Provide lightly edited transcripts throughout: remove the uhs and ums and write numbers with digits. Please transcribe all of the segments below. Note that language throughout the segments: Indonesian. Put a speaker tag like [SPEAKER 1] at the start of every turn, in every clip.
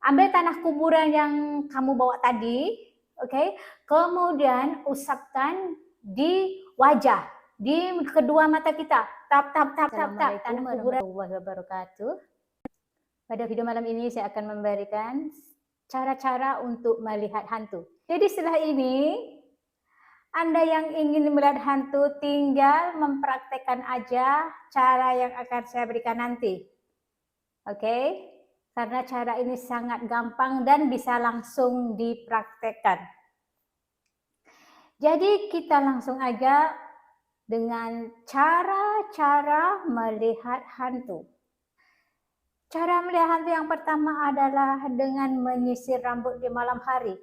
[SPEAKER 1] Ambil tanah kuburan yang kamu bawa tadi, oke? Kemudian usapkan di wajah, di kedua mata kita. Tap tap tap tap tap tanah kuburan. Warahmatullahi wabarakatuh. Pada video malam ini saya akan memberikan cara-cara untuk melihat hantu. Jadi setelah ini, Anda yang ingin melihat hantu tinggal mempraktekkan aja cara yang akan saya berikan nanti. Oke? Karena cara ini sangat gampang dan bisa langsung dipraktekkan. Jadi kita langsung aja dengan cara-cara melihat hantu. Cara melihat hantu yang pertama adalah dengan menyisir rambut di malam hari.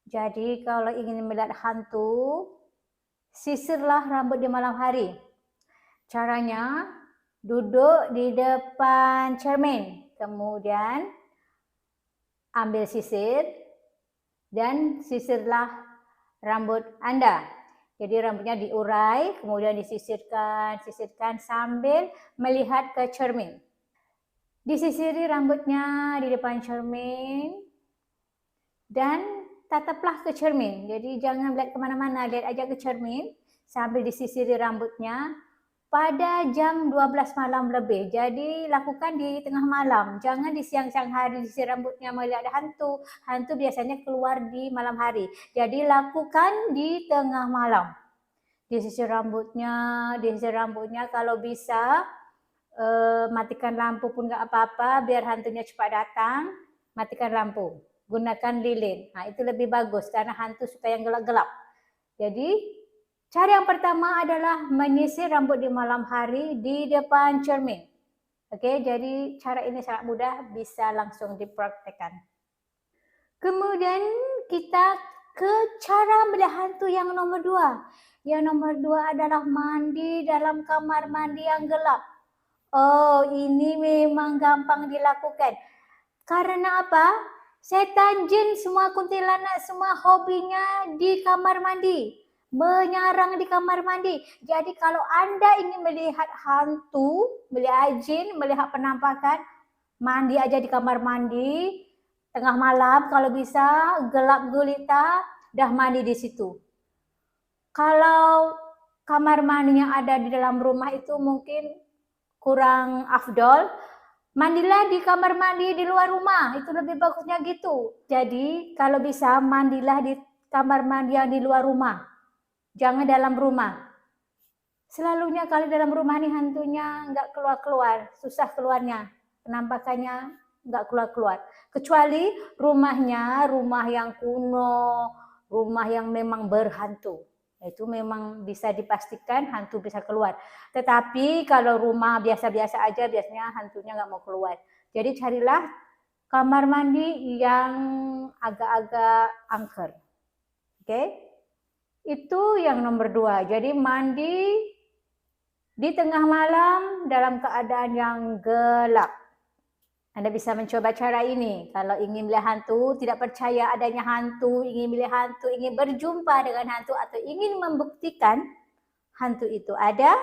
[SPEAKER 1] Jadi kalau ingin melihat hantu, sisirlah rambut di malam hari. Caranya, duduk di depan cermin, kemudian ambil sisir dan sisirlah rambut Anda. Jadi rambutnya diurai, kemudian sisirkan sambil melihat ke cermin. Disisiri rambutnya di depan cermin dan tataplah ke cermin. Jadi jangan lihat kemana-mana, lihat aja ke cermin sambil disisiri rambutnya. Pada jam 12 malam lebih. Jadi lakukan di tengah malam. Jangan di siang-siang hari disisir rambutnya melihat ada hantu. Hantu biasanya keluar di malam hari. Jadi lakukan di tengah malam. Disisir rambutnya kalau bisa matikan lampu pun nggak apa-apa biar hantunya cepat datang. Matikan lampu. Gunakan lilin. Nah, itu lebih bagus karena hantu suka yang gelap-gelap. Jadi cara yang pertama adalah menyisir rambut di malam hari di depan cermin. Oke, jadi cara ini sangat mudah, bisa langsung dipraktekkan. Kemudian kita ke cara melihat hantu yang nomor 2. Yang nomor 2 adalah mandi dalam kamar mandi yang gelap. Oh, ini memang gampang dilakukan. Karena apa? Setan, jin, semua kuntilanak, semua hobinya di kamar mandi. Menyarang di kamar mandi. Jadi kalau Anda ingin melihat hantu, melihat jin, melihat penampakan, mandi aja di kamar mandi, tengah malam kalau bisa, gelap gulita, dah mandi di situ. Kalau kamar mandinya ada di dalam rumah itu mungkin kurang afdol, mandilah di kamar mandi di luar rumah, itu lebih bagusnya gitu. Jadi kalau bisa mandilah di kamar mandi yang di luar rumah. Jangan dalam rumah. Selalunya kalau dalam rumah nih hantunya nggak keluar-keluar, susah keluarnya. Penampakannya nggak keluar-keluar. Kecuali rumahnya rumah yang kuno, rumah yang memang berhantu. Itu memang bisa dipastikan hantu bisa keluar. Tetapi kalau rumah biasa-biasa aja biasanya hantunya nggak mau keluar. Jadi carilah kamar mandi yang agak-agak angker. Oke? Itu yang nomor 2. Jadi mandi di tengah malam dalam keadaan yang gelap. Anda bisa mencoba cara ini. Kalau ingin melihat hantu, tidak percaya adanya hantu, ingin melihat hantu, ingin berjumpa dengan hantu atau ingin membuktikan hantu itu ada,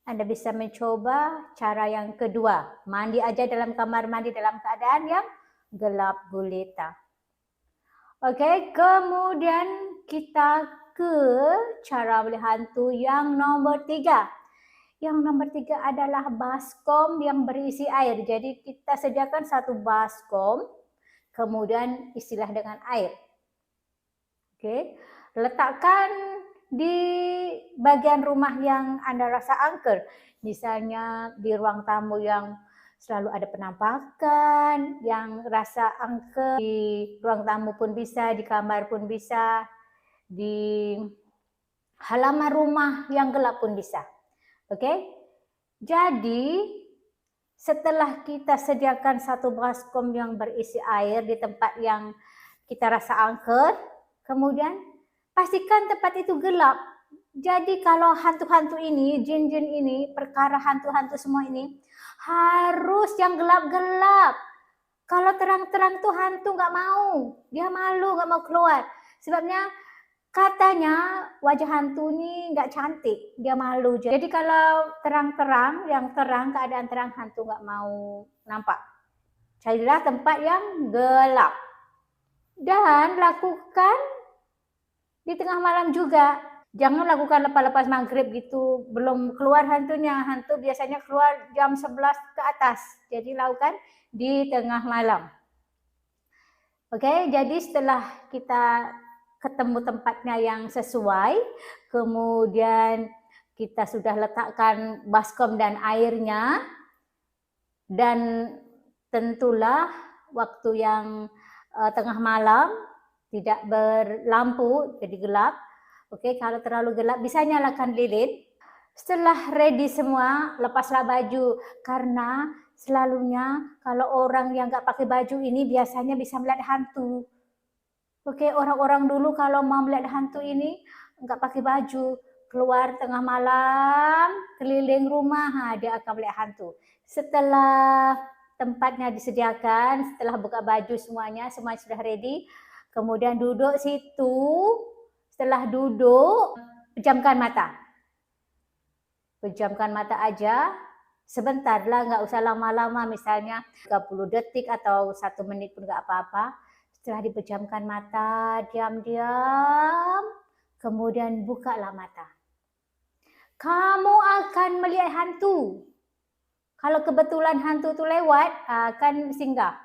[SPEAKER 1] Anda bisa mencoba cara yang kedua. Mandi aja dalam kamar mandi dalam keadaan yang gelap gulita. Oke, kemudian kita ke cara melihat hantu yang nomor 3. Yang nomor 3 adalah baskom yang berisi air. Jadi kita sediakan satu baskom, kemudian isilah dengan air. Oke, letakkan di bagian rumah yang Anda rasa angker. Misalnya di ruang tamu yang selalu ada penampakan, yang rasa angker, di ruang tamu pun bisa, di kamar pun bisa, di halaman rumah yang gelap pun bisa. Oke? Jadi setelah kita sediakan satu baskom yang berisi air di tempat yang kita rasa angker, kemudian pastikan tempat itu gelap. Jadi kalau hantu-hantu ini, jin-jin ini, perkara hantu-hantu semua ini, harus yang gelap-gelap. Kalau terang-terang tuh hantu nggak mau, dia malu nggak mau keluar. Sebabnya katanya wajah hantu ini nggak cantik, dia malu. Jadi kalau terang-terang, yang terang, keadaan terang, hantu nggak mau nampak. Carilah tempat yang gelap. Dan lakukan di tengah malam juga. Jangan lakukan lepas-lepas maghrib gitu, belum keluar hantunya. Hantu biasanya keluar jam 11 ke atas. Jadi lakukan di tengah malam. Oke, jadi setelah kita ketemu tempatnya yang sesuai, kemudian kita sudah letakkan baskom dan airnya, dan tentulah waktu yang tengah malam, tidak berlampu, jadi gelap. Oke, kalau terlalu gelap bisa nyalakan lilin. Setelah ready semua, lepaslah baju, karena selalunya kalau orang yang nggak pakai baju ini biasanya bisa melihat hantu. Oke, orang-orang dulu kalau mau melihat hantu ini nggak pakai baju, keluar tengah malam, keliling rumah, dia akan melihat hantu. Setelah tempatnya disediakan, setelah buka baju semuanya sudah ready, kemudian duduk situ. Setelah duduk, pejamkan mata. Pejamkan mata aja, sebentar lah, nggak usah lama-lama, misalnya 30 detik atau 1 menit pun nggak apa-apa. Setelah dipejamkan mata, diam-diam, kemudian bukalah mata. Kamu akan melihat hantu. Kalau kebetulan hantu itu lewat, akan singgah.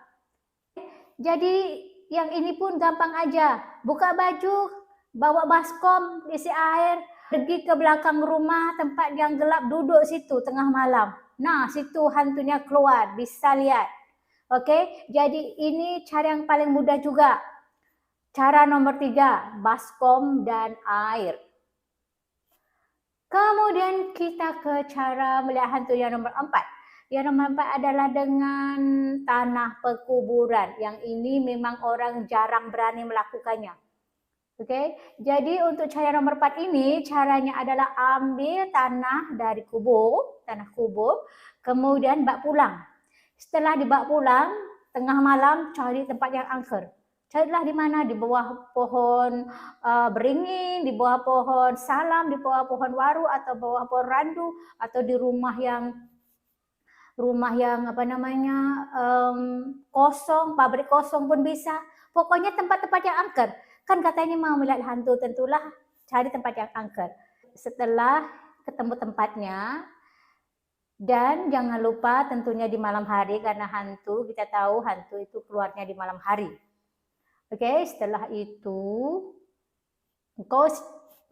[SPEAKER 1] Jadi yang ini pun gampang aja. Buka baju, bawa baskom, isi air, pergi ke belakang rumah, tempat yang gelap, duduk situ tengah malam. Nah, situ hantunya keluar, bisa lihat. Oke, jadi ini cara yang paling mudah juga. Cara nomor 3, baskom dan air. Kemudian kita ke cara melihat hantu yang nomor 4. Yang nomor 4 adalah dengan tanah pekuburan. Yang ini memang orang jarang berani melakukannya. Oke, jadi untuk cara nomor 4 ini, caranya adalah ambil tanah dari kubur, tanah kubur, kemudian bawa pulang. Setelah dibawa pulang, tengah malam cari tempat yang angker. Carilah di mana, di bawah pohon beringin, di bawah pohon salam, di bawah pohon waru, atau bawah pohon randu, atau di rumah yang kosong, pabrik kosong pun bisa. Pokoknya tempat-tempat yang angker. Kan katanya mau melihat hantu, tentulah cari tempat yang angker. Setelah ketemu tempatnya, dan jangan lupa tentunya di malam hari, karena hantu, kita tahu hantu itu keluarnya di malam hari. Oke, setelah itu engkau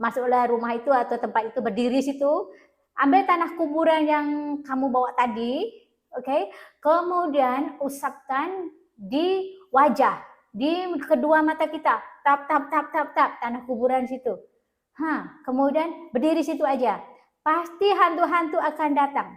[SPEAKER 1] masuklah rumah itu atau tempat itu, berdiri situ, ambil tanah kuburan yang kamu bawa tadi, oke, kemudian usapkan di wajah, di kedua mata kita, tap tanah kuburan situ. Kemudian berdiri situ aja. Pasti hantu-hantu akan datang.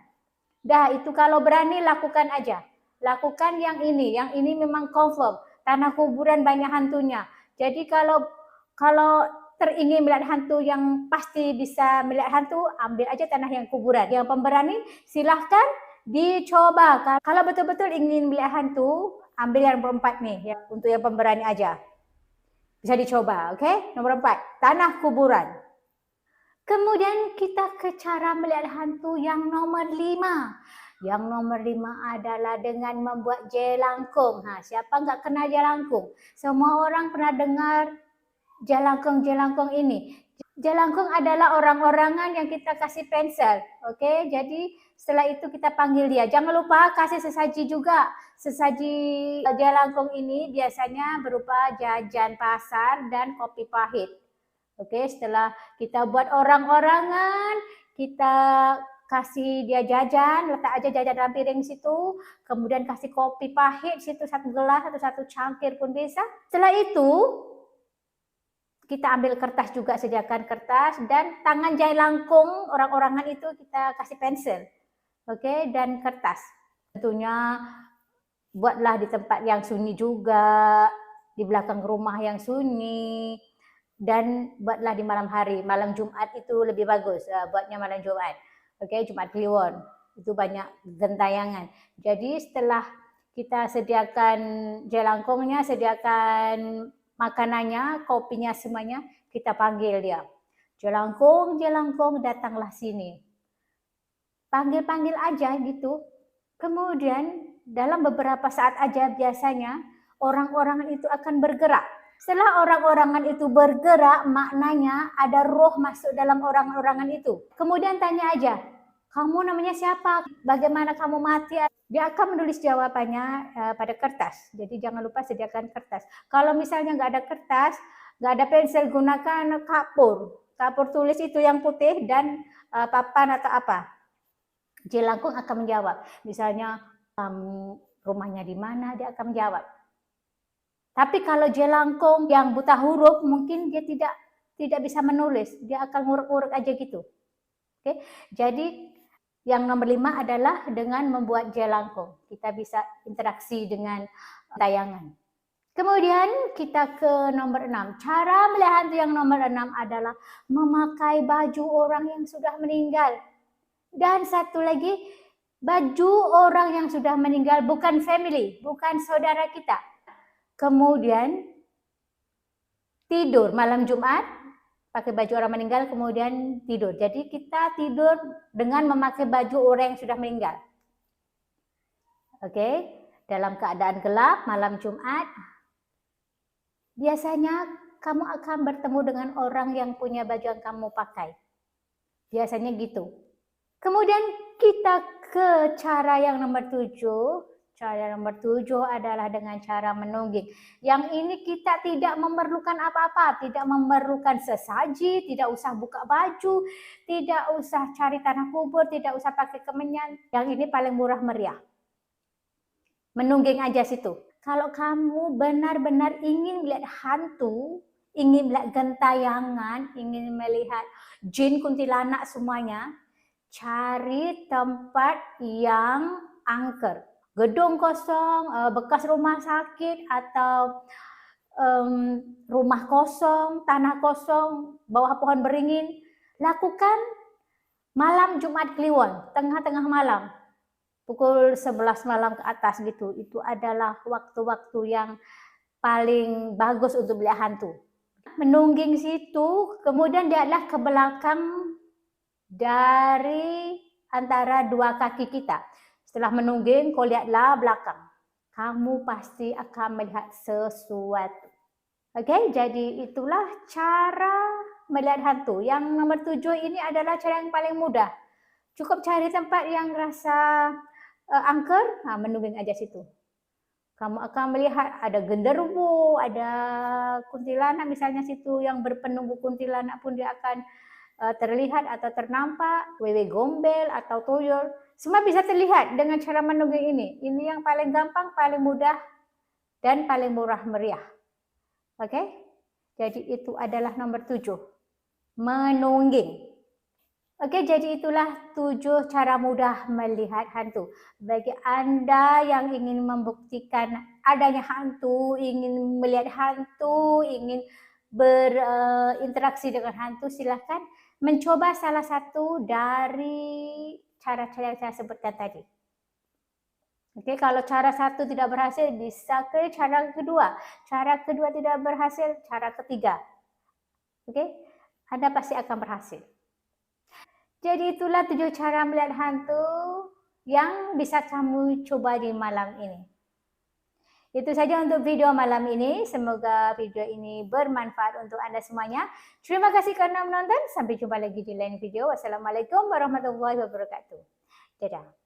[SPEAKER 1] Dah, itu kalau berani lakukan aja. Lakukan yang ini memang confirm. Tanah kuburan banyak hantunya. Jadi kalau teringin melihat hantu yang pasti bisa melihat hantu, ambil aja tanah yang kuburan. Yang pemberani silahkan dicoba. Kalau betul-betul ingin melihat hantu, ambil yang nomor 4 nih, ya, untuk yang pemberani aja. Bisa dicoba, oke? Nomor 4, tanah kuburan. Kemudian kita ke cara melihat hantu yang nomor 5. Yang nomor 5 adalah dengan membuat jelangkung. Siapa nggak kenal jelangkung? Semua orang pernah dengar jelangkung ini. Jelangkung adalah orang-orangan yang kita kasih pensel. Oke, jadi setelah itu kita panggil dia. Jangan lupa kasih sesaji juga. Sesaji jelangkung ini biasanya berupa jajan pasar dan kopi pahit. Oke, setelah kita buat orang-orangan, kita kasih dia jajan, letak aja jajan dalam piring situ, kemudian kasih kopi pahit situ 1 gelas atau 1 cangkir pun bisa. Setelah itu kita ambil kertas juga, sediakan kertas, dan tangan jelangkung orang-orangan itu kita kasih pensil. Oke, dan kertas. Tentunya buatlah di tempat yang sunyi juga, di belakang rumah yang sunyi, dan buatlah di malam hari. Malam Jumat itu lebih bagus, buatnya malam Jumat. Oke, Jumat Kliwon. Itu banyak gentayangan. Jadi setelah kita sediakan jelangkungnya, sediakan makanannya, kopinya, semuanya, kita panggil dia. Jelangkung, jelangkung, datanglah sini. Panggil-panggil aja gitu. Kemudian dalam beberapa saat aja biasanya orang-orang itu akan bergerak. Setelah orang-orangan itu bergerak, maknanya ada roh masuk dalam orang-orangan itu. Kemudian tanya aja, kamu namanya siapa? Bagaimana kamu mati? Dia akan menulis jawabannya pada kertas. Jadi jangan lupa sediakan kertas. Kalau misalnya nggak ada kertas, nggak ada pensil, gunakan kapur. Kapur tulis itu yang putih dan papan atau apa. Jelangkung akan menjawab. Misalnya rumahnya di mana, dia akan menjawab. Tapi kalau jelangkung yang buta huruf, mungkin dia tidak bisa menulis, dia akan nguruk-nguruk aja gitu. Oke, jadi yang nomor 5 adalah dengan membuat jelangkung. Kita bisa interaksi dengan tayangan. Kemudian kita ke nomor 6. Cara melihat hantu yang nomor 6 adalah memakai baju orang yang sudah meninggal. Dan satu lagi, baju orang yang sudah meninggal, bukan family, bukan saudara kita. Kemudian tidur malam Jumat, pakai baju orang meninggal, kemudian tidur. Jadi kita tidur dengan memakai baju orang yang sudah meninggal. Oke, dalam keadaan gelap malam Jumat, biasanya kamu akan bertemu dengan orang yang punya baju yang kamu pakai. Biasanya gitu. Kemudian kita ke cara yang nomor 7. Cara nomor 7 adalah dengan cara menungging. Yang ini kita tidak memerlukan apa-apa, tidak memerlukan sesaji, tidak usah buka baju, tidak usah cari tanah kubur, tidak usah pakai kemenyan. Yang ini paling murah meriah. Menungging aja situ. Kalau kamu benar-benar ingin melihat hantu, ingin melihat gentayangan, ingin melihat jin, kuntilanak semuanya, cari tempat yang angker. Gedung kosong, bekas rumah sakit atau rumah kosong, tanah kosong, bawah pohon beringin. Lakukan malam Jumat Kliwon, tengah-tengah malam, pukul 11 malam ke atas gitu. Itu adalah waktu-waktu yang paling bagus untuk melihat hantu. Menungging situ, kemudian dia adalah ke belakang dari antara dua kaki kita. Setelah menungging, kau lihatlah belakang. Kamu pasti akan melihat sesuatu. Oke, jadi itulah cara melihat hantu. Yang nomor 7 ini adalah cara yang paling mudah. Cukup cari tempat yang rasa angker, menungging aja situ. Kamu akan melihat ada genderuwo, ada kuntilanak misalnya situ yang berpenunggu kuntilanak pun dia akan terlihat atau ternampak, wewe gombel atau tuyul. Semua bisa terlihat dengan cara menungging ini. Ini yang paling gampang, paling mudah, dan paling murah meriah. Oke? Jadi itu adalah nomor 7. Menungging. Oke, jadi itulah 7 cara mudah melihat hantu. Bagi Anda yang ingin membuktikan adanya hantu, ingin melihat hantu, ingin berinteraksi dengan hantu, silakan mencoba salah satu dari cara-cara yang saya sebutkan tadi. Oke, kalau cara satu tidak berhasil, bisa ke cara kedua. Cara kedua tidak berhasil, cara ketiga. Oke, Anda pasti akan berhasil. Jadi itulah 7 cara melihat hantu yang bisa kamu coba di malam ini. Itu saja untuk video malam ini. Semoga video ini bermanfaat untuk Anda semuanya. Terima kasih karena menonton. Sampai jumpa lagi di lain video. Wassalamualaikum warahmatullahi wabarakatuh. Dadah.